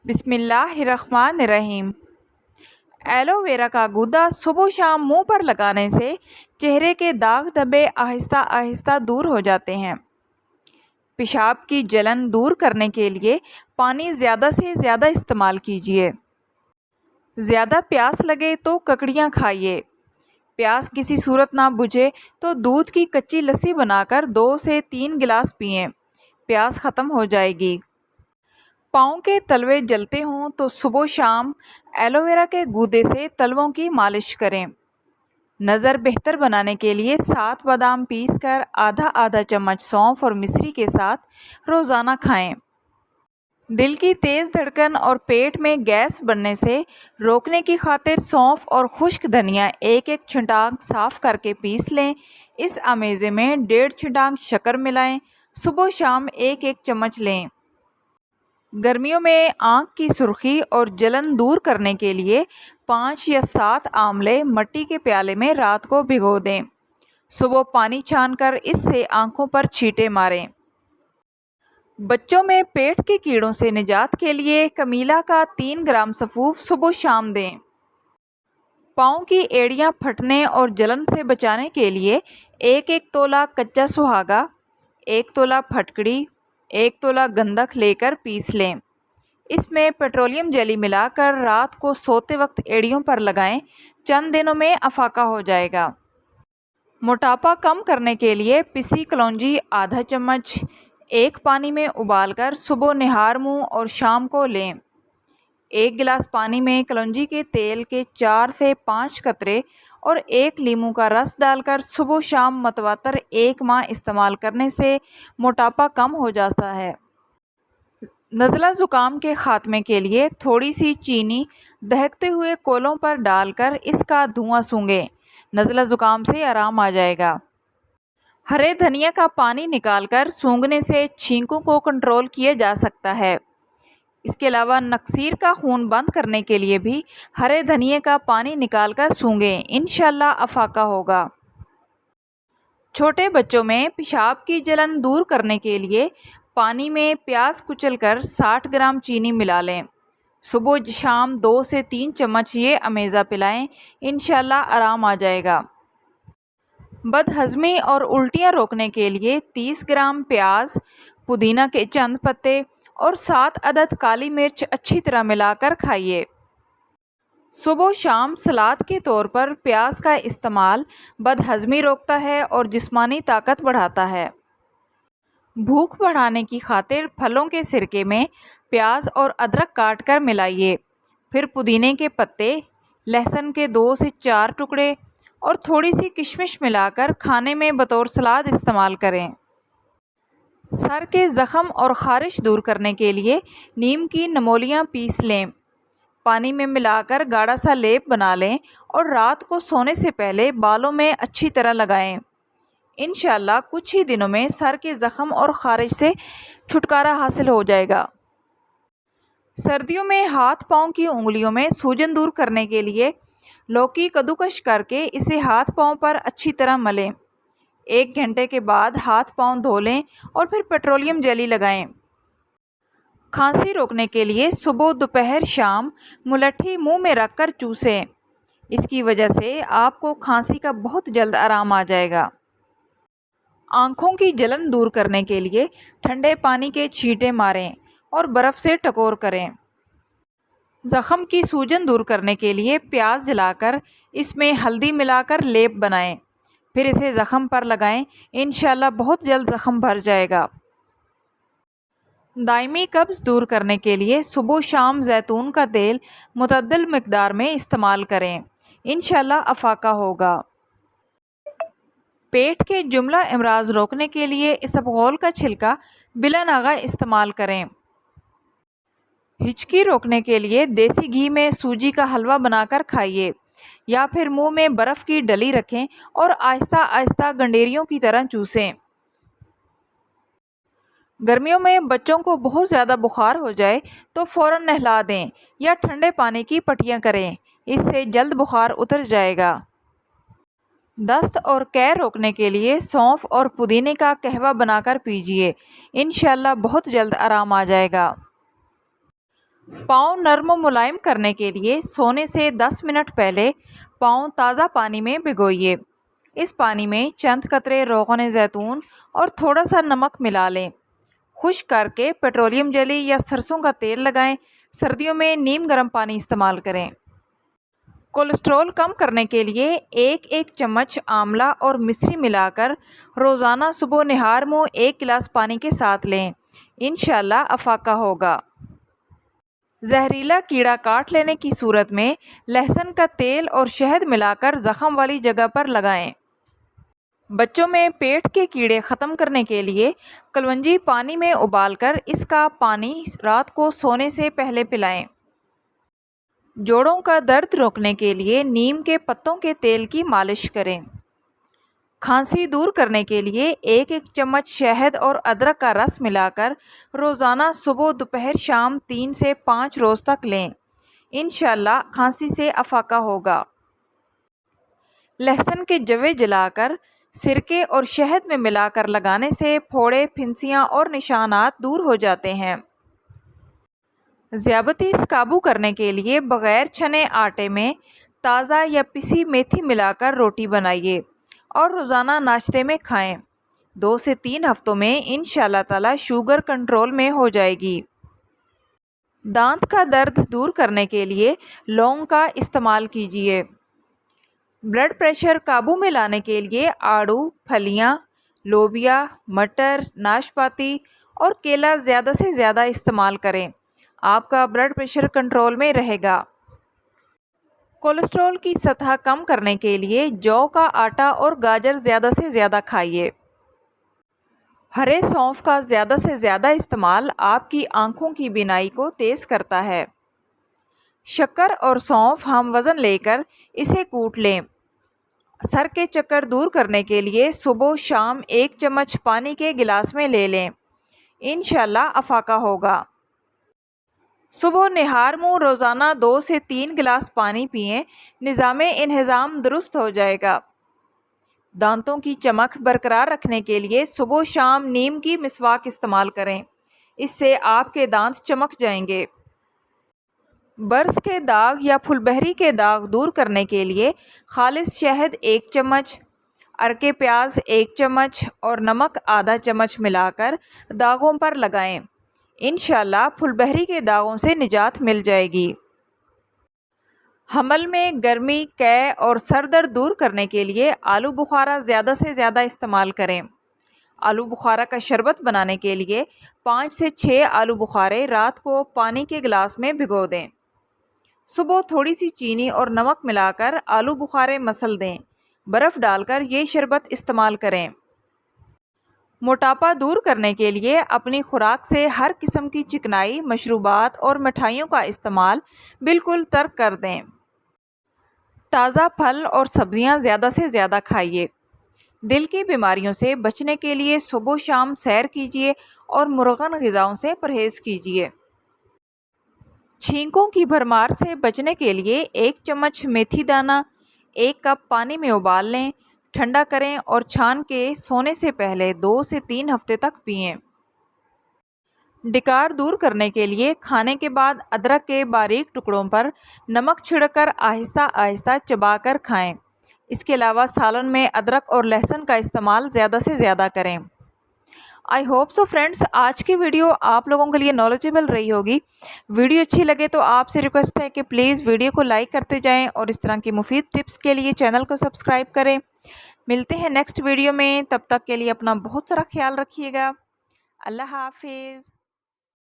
بسم اللہ الرحمن الرحیم۔ ایلو ویرا کا گودا صبح و شام منہ پر لگانے سے چہرے کے داغ دھبے آہستہ آہستہ دور ہو جاتے ہیں۔ پیشاب کی جلن دور کرنے کے لیے پانی زیادہ سے زیادہ استعمال کیجیے۔ زیادہ پیاس لگے تو ککڑیاں کھائیے۔ پیاس کسی صورت نہ بجھے تو دودھ کی کچی لسی بنا کر 2 سے 3 گلاس پئیں، پیاس ختم ہو جائے گی۔ پاؤں کے تلوے جلتے ہوں تو صبح و شام ایلو ویرا کے گودے سے تلووں کی مالش کریں۔ نظر بہتر بنانے کے لیے 7 بادام پیس کر آدھا چمچ سونف اور مصری کے ساتھ روزانہ کھائیں۔ دل کی تیز دھڑکن اور پیٹ میں گیس بننے سے روکنے کی خاطر سونف اور خشک دھنیا ایک چھنٹانگ صاف کر کے پیس لیں۔ اس امیزے میں 1.5 چھنٹانگ شکر ملائیں۔ صبح و شام ایک چمچ لیں۔ گرمیوں میں آنکھ کی سرخی اور جلن دور کرنے کے لیے 5 یا 7 آملے مٹی کے پیالے میں رات کو بھگو دیں۔ صبح پانی چھان کر اس سے آنکھوں پر چھینٹے ماریں۔ بچوں میں پیٹ کے کیڑوں سے نجات کے لیے کمیلا کا 3 گرام سفوف صبح و شام دیں۔ پاؤں کی ایڑیاں پھٹنے اور جلن سے بچانے کے لیے 1 تولہ کچا سہاگا، 1 تولہ پھٹکڑی، 1 تولہ گندھک لے کر پیس لیں۔ اس میں پیٹرولیم جیلی ملا کر رات کو سوتے وقت ایڑیوں پر لگائیں۔ چند دنوں میں افاقہ ہو جائے گا۔ موٹاپا کم کرنے کے لیے پسی کلونجی آدھا چمچ ایک پانی میں ابال کر صبح نہار منہ اور شام کو لیں۔ 1 گلاس پانی میں کلونجی کے تیل کے 4 سے 5 قطرے اور 1 لیموں کا رس ڈال کر صبح و شام متواتر 1 ماہ استعمال کرنے سے موٹاپا کم ہو جاتا ہے۔ نزلہ زکام کے خاتمے کے لیے تھوڑی سی چینی دہکتے ہوئے کولوں پر ڈال کر اس کا دھواں سونگھیں، نزلہ زکام سے آرام آ جائے گا۔ ہرے دھنیا کا پانی نکال کر سونگھنے سے چھینکوں کو کنٹرول کیا جا سکتا ہے۔ اس کے علاوہ نکسیر کا خون بند کرنے کے لیے بھی ہرے دھنیا کا پانی نکال کر سونگھیں، انشاءاللہ افاقہ ہوگا۔ چھوٹے بچوں میں پیشاب کی جلن دور کرنے کے لیے پانی میں پیاز کچل کر 60 گرام چینی ملا لیں۔ صبح شام 2 سے 3 چمچ یہ امیزہ پلائیں، انشاءاللہ آرام آ جائے گا۔ بد ہضمی اور الٹیاں روکنے کے لیے 30 گرام پیاز، پودینہ کے چند پتے اور 7 عدد کالی مرچ اچھی طرح ملا کر کھائیے۔ صبح و شام سلاد کے طور پر پیاز کا استعمال بد ہضمی روکتا ہے اور جسمانی طاقت بڑھاتا ہے۔ بھوک بڑھانے کی خاطر پھلوں کے سرکے میں پیاز اور ادرک کاٹ کر ملائیے، پھر پودینے کے پتے، لہسن کے 2 سے 4 ٹکڑے اور تھوڑی سی کشمش ملا کر کھانے میں بطور سلاد استعمال کریں۔ سر کے زخم اور خارش دور کرنے کے لیے نیم کی نمولیاں پیس لیں، پانی میں ملا کر گاڑھا سا لیپ بنا لیں اور رات کو سونے سے پہلے بالوں میں اچھی طرح لگائیں۔ انشاءاللہ کچھ ہی دنوں میں سر کے زخم اور خارش سے چھٹکارا حاصل ہو جائے گا۔ سردیوں میں ہاتھ پاؤں کی انگلیوں میں سوجن دور کرنے کے لیے لوکی کدوکش کر کے اسے ہاتھ پاؤں پر اچھی طرح ملیں۔ 1 گھنٹے کے بعد ہاتھ پاؤں دھو لیں اور پھر پیٹرولیم جیلی لگائیں۔ کھانسی روکنے کے لیے صبح دوپہر شام ملٹھی منہ میں رکھ کر چوسیں، اس کی وجہ سے آپ کو کھانسی کا بہت جلد آرام آ جائے گا۔ آنکھوں کی جلن دور کرنے کے لیے ٹھنڈے پانی کے چھینٹے ماریں اور برف سے ٹکور کریں۔ زخم کی سوجن دور کرنے کے لیے پیاز جلا کر اس میں ہلدی ملا کر لیپ بنائیں، پھر اسے زخم پر لگائیں، انشاءاللہ بہت جلد زخم بھر جائے گا۔ دائمی قبض دور کرنے کے لیے صبح و شام زیتون کا تیل متعدل مقدار میں استعمال کریں، انشاءاللہ افاقہ ہوگا۔ پیٹ کے جملہ امراض روکنے کے لیے اسبغول کا چھلکا بلا ناغہ استعمال کریں۔ ہچکی روکنے کے لیے دیسی گھی میں سوجی کا حلوہ بنا کر کھائیے یا پھر منہ میں برف کی ڈلی رکھیں اور آہستہ آہستہ گنڈیریوں کی طرح چوسیں۔ گرمیوں میں بچوں کو بہت زیادہ بخار ہو جائے تو فوراً نہلا دیں یا ٹھنڈے پانی کی پٹیاں کریں، اس سے جلد بخار اتر جائے گا۔ دست اور قے روکنے کے لیے سونف اور پودینے کا قہوہ بنا کر پیجیے، انشاءاللہ بہت جلد آرام آ جائے گا۔ پاؤں نرم و ملائم کرنے کے لیے سونے سے 10 منٹ پہلے پاؤں تازہ پانی میں بھگوئیے۔ اس پانی میں چند قطرے روغن زیتون اور تھوڑا سا نمک ملا لیں۔ خشک کر کے پیٹرولیم جیلی یا سرسوں کا تیل لگائیں۔ سردیوں میں نیم گرم پانی استعمال کریں۔ کولیسٹرول کم کرنے کے لیے ایک چمچ آملہ اور مصری ملا کر روزانہ صبح نہار منہ 1 گلاس پانی کے ساتھ لیں۔ انشاءاللہ افاقہ ہوگا۔ زہریلا کیڑا کاٹ لینے کی صورت میں لہسن کا تیل اور شہد ملا کر زخم والی جگہ پر لگائیں۔ بچوں میں پیٹ کے کیڑے ختم کرنے کے لیے کلونجی پانی میں ابال کر اس کا پانی رات کو سونے سے پہلے پلائیں۔ جوڑوں کا درد روکنے کے لیے نیم کے پتوں کے تیل کی مالش کریں۔ کھانسی دور کرنے کے لیے 1 چمچ شہد اور ادرک کا رس ملا کر روزانہ صبح دوپہر شام 3 سے 5 روز تک لیں۔ انشاءاللہ کھانسی سے افاقہ ہوگا۔ لہسن کے جوے جلا کر سرکے اور شہد میں ملا کر لگانے سے پھوڑے، پھنسیاں اور نشانات دور ہو جاتے ہیں۔ ذیابیطس قابو کرنے کے لیے بغیر چھنے آٹے میں تازہ یا پسی میتھی ملا کر روٹی بنائیے اور روزانہ ناشتے میں کھائیں۔ 2 سے 3 ہفتوں میں انشاءاللہ تعالی شوگر کنٹرول میں ہو جائے گی۔ دانت کا درد دور کرنے کے لیے لونگ کا استعمال کیجیے۔ بلڈ پریشر قابو میں لانے کے لیے آڑو، پھلیاں، لوبیا، مٹر، ناشپاتی اور کیلا زیادہ سے زیادہ استعمال کریں۔ آپ کا بلڈ پریشر کنٹرول میں رہے گا۔ کولیسٹرول کی سطح کم کرنے کے لیے جو کا آٹا اور گاجر زیادہ سے زیادہ کھائیے۔ ہرے سونف کا زیادہ سے زیادہ استعمال آپ کی آنکھوں کی بینائی کو تیز کرتا ہے۔ شکر اور سونف ہم وزن لے کر اسے کوٹ لیں۔ سر کے چکر دور کرنے کے لیے صبح شام 1 چمچ پانی کے گلاس میں لے لیں۔ انشاءاللہ افاقہ ہوگا۔ صبح نہار منہ روزانہ 2 سے 3 گلاس پانی پئیں۔ نظام انہضام درست ہو جائے گا۔ دانتوں کی چمک برقرار رکھنے کے لیے صبح شام نیم کی مسواک استعمال کریں۔ اس سے آپ کے دانت چمک جائیں گے۔ برس کے داغ یا پھل بہری کے داغ دور کرنے کے لیے خالص شہد 1 چمچ، ارکے پیاز 1 چمچ اور نمک آدھا چمچ ملا کر داغوں پر لگائیں۔ انشاءاللہ پھل بہری کے داغوں سے نجات مل جائے گی۔ حمل میں گرمی، قے اور سر درد دور کرنے کے لیے آلو بخارا زیادہ سے زیادہ استعمال کریں۔ آلو بخارا کا شربت بنانے کے لیے 5 سے 6 آلو بخارے رات کو پانی کے گلاس میں بھگو دیں۔ صبح تھوڑی سی چینی اور نمک ملا کر آلو بخارے مسل دیں۔ برف ڈال کر یہ شربت استعمال کریں۔ موٹاپا دور کرنے کے لیے اپنی خوراک سے ہر قسم کی چکنائی، مشروبات اور مٹھائیوں کا استعمال بالکل ترک کر دیں۔ تازہ پھل اور سبزیاں زیادہ سے زیادہ کھائیے۔ دل کی بیماریوں سے بچنے کے لیے صبح شام سیر کیجیے اور مرغن غذاؤں سے پرہیز کیجیے۔ چھینکوں کی بھرمار سے بچنے کے لیے 1 چمچ میتھی دانہ 1 کپ پانی میں ابال لیں، ٹھنڈا کریں اور چھان کے سونے سے پہلے 2 سے 3 ہفتے تک پئیں۔ ڈکار دور کرنے کے لیے کھانے کے بعد ادرک کے باریک ٹکڑوں پر نمک چھڑک کر آہستہ آہستہ چبا کر کھائیں۔ اس کے علاوہ سالن میں ادرک اور لہسن کا استعمال زیادہ سے زیادہ کریں۔ آئی ہوپ سو فرینڈس، آج کی ویڈیو آپ لوگوں کے لیے نالجبل رہی ہوگی۔ ویڈیو اچھی لگے تو آپ سے ریکویسٹ ہے کہ پلیز ویڈیو کو لائک کرتے جائیں اور اس طرح کی مفید ٹپس کے لیے چینل کو سبسکرائب کریں۔ ملتے ہیں نیکسٹ ویڈیو میں، تب تک کے لیے اپنا بہت سارا خیال رکھیے گا۔ اللہ حافظ۔